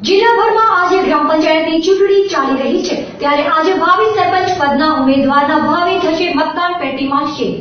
જિલ્લાભરમાં આજે ગ્રામ પંચાયતની ચૂંટણી ચાલી રહી છે, ત્યારે આજે ભાવિ સરપંચ પદના ઉમેદવારના ભાવિ થશે મતદાન પેટીમાં શેર.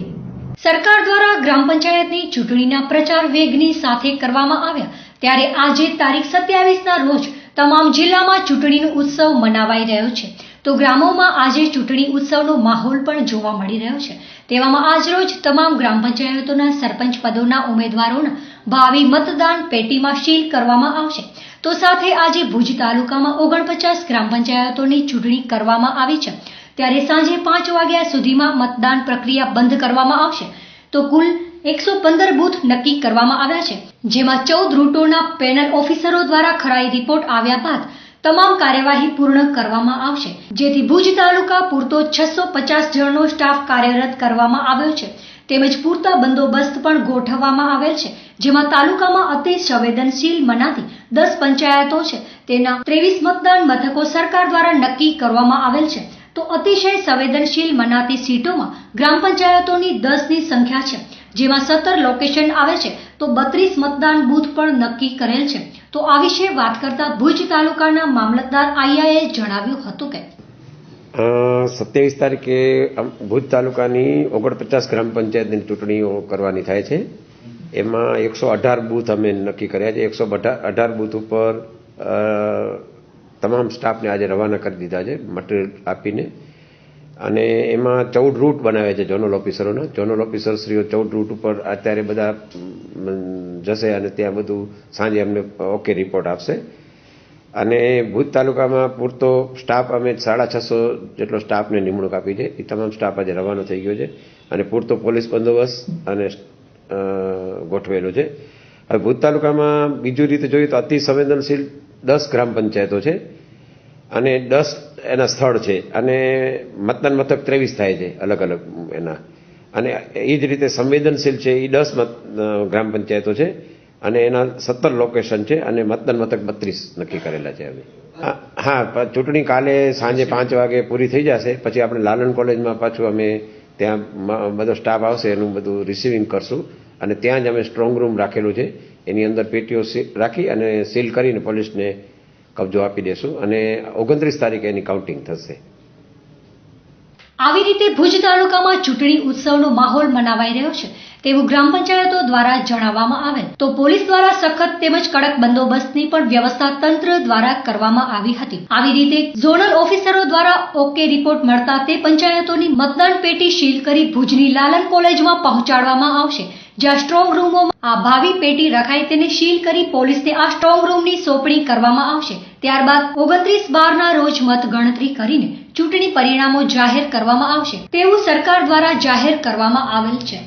સરકાર દ્વારા ગ્રામ પંચાયતની ચૂંટણીના પ્રચાર વેગની સાથે કરવામાં આવ્યા, ત્યારે આજે તારીખ 27ના રોજ તમામ જિલ્લામાં ચૂંટણીનો ઉત્સવ મનાવાઈ રહ્યો છે. તો ગ્રામોમાં આજે ચૂંટણી ઉત્સવનો માહોલ પણ જોવા મળી રહ્યો છે. તેવામાં આજરોજ તમામ ગ્રામ પંચાયતોના સરપંચ પદોના ઉમેદવારોના ભાવિ મતદાન પેટીમાં સીલ કરવામાં આવશે. તો સાથે આજે ભુજ તાલુકામાં 49 ગ્રામ પંચાયતોની ચૂંટણી કરવામાં આવી છે, ત્યારે સાંજે 5 વાગ્યા સુધીમાં મતદાન પ્રક્રિયા બંધ કરવામાં આવશે. તો કુલ 115 બૂથ નક્કી કરવામાં આવ્યા છે, જેમાં 14 રૂટોના પેનલ ઓફિસરો દ્વારા ખરાઈ રિપોર્ટ આવ્યા બાદ તમામ કાર્યવાહી પૂર્ણ કરવામાં આવશે, જેથી ભુજ તાલુકા પૂરતો 650 જણનો સ્ટાફ કાર્યરત કરવામાં આવ્યો છે. તેમજ પૂરતા બંદોબસ્ત પણ ગોઠવવામાં આવેલ છે, જેમાં તાલુકામાં અતિ સંવેદનશીલ મનાતી 10 પંચાયતો છે, તેના 23 મતદાન મથકો સરકાર દ્વારા નક્કી કરવામાં આવેલ છે. તો અતિશય સંવેદનશીલ મનાતી સીટોમાં ગ્રામ પંચાયતોની 10ની સંખ્યા છે, જેમાં 17 લોકેશન આવે છે, તો 32 મતદાન બૂથ પણ નક્કી કરેલ છે. તો આ વિશે વાત કરતા ભુજ તાલુકાના મામલતદાર આઈયાએ જણાવ્યું હતું કે 27 તારીખે ભુજ તાલુકાની 49 ગ્રામ પંચાયતની ચૂંટણીઓ કરવાની થાય છે. એમાં 118 બૂથ અમે નક્કી કર્યા છે. 118 બૂથ ઉપર તમામ સ્ટાફને આજે રવાના કરી દીધા છે મટીરિયલ આપીને, અને એમાં 14 રૂટ બનાવ્યા છે ઝોનલ ઓફિસરોના. ઝોનલ ઓફિસરશ્રીઓ 14 રૂટ ઉપર અત્યારે બધા જશે અને ત્યાં બધું સાંજે અમને ઓકે રિપોર્ટ આપશે. અને ભુજ તાલુકામાં પૂરતો સ્ટાફ અમે 650 જેટલો સ્ટાફને નિમણૂક આપી છે. એ તમામ સ્ટાફ આજે રવાનો થઈ ગયો છે અને પૂરતો પોલીસ બંદોબસ્ત અને ગોઠવેલો છે. હવે ભુજ તાલુકામાં બીજું રીતે જોઈએ તો અતિ સંવેદનશીલ 10 ગ્રામ પંચાયતો છે અને 10 એના સ્થળ છે, અને મતદાન મથક 23 થાય છે અલગ અલગ એના. અને એ જ રીતે સંવેદનશીલ છે એ 10 ગ્રામ પંચાયતો છે અને એના 17 લોકેશન છે, અને મતદાન મથક 32 નક્કી કરેલા છે હવે. હા, ચૂંટણી કાલે સાંજે 5 વાગે પૂરી થઈ જશે. પછી આપણે લાલન કોલેજમાં પાછું અમે ત્યાં બધો સ્ટાફ આવશે, એનું બધું રિસીવિંગ કરશું, અને ત્યાં જ અમે સ્ટ્રોંગ રૂમ રાખેલું છે. એની અંદર પેટીઓ રાખી અને સીલ કરીને પોલીસને કબજો આપી દેશું, અને 29 તારીખે એની કાઉન્ટિંગ થશે. આવી રીતે ભુજ તાલુકામાં ચૂંટણી ઉત્સવનો માહોલ મનાવાઈ રહ્યો છે તેવું ગ્રામ પંચાયતો દ્વારા જણાવવામાં આવેલ. તો પોલીસ દ્વારા સખત તેમજ કડક બંદોબસ્તની પણ વ્યવસ્થા તંત્ર દ્વારા કરવામાં આવી હતી. આવી રીતે ઝોનલ ઓફિસરો દ્વારા ઓકે રિપોર્ટ મળતા તે પંચાયતોની મતદાન પેટી સીલ કરી ભુજની લાલન કોલેજમાં પહોંચાડવામાં આવશે, જ્યાં સ્ટ્રોંગ રૂમોમાં આ ભાવિ પેટી રખાઈ તેને સીલ કરી પોલીસને આ સ્ટ્રોંગ રૂમની સોંપણી કરવામાં આવશે. ત્યારબાદ 29/12ના રોજ મત ગણતરી કરીને ચૂંટણી પરિણામો જાહેર કરવામાં આવશે તેવું સરકાર દ્વારા જાહેર કરવામાં આવેલ છે.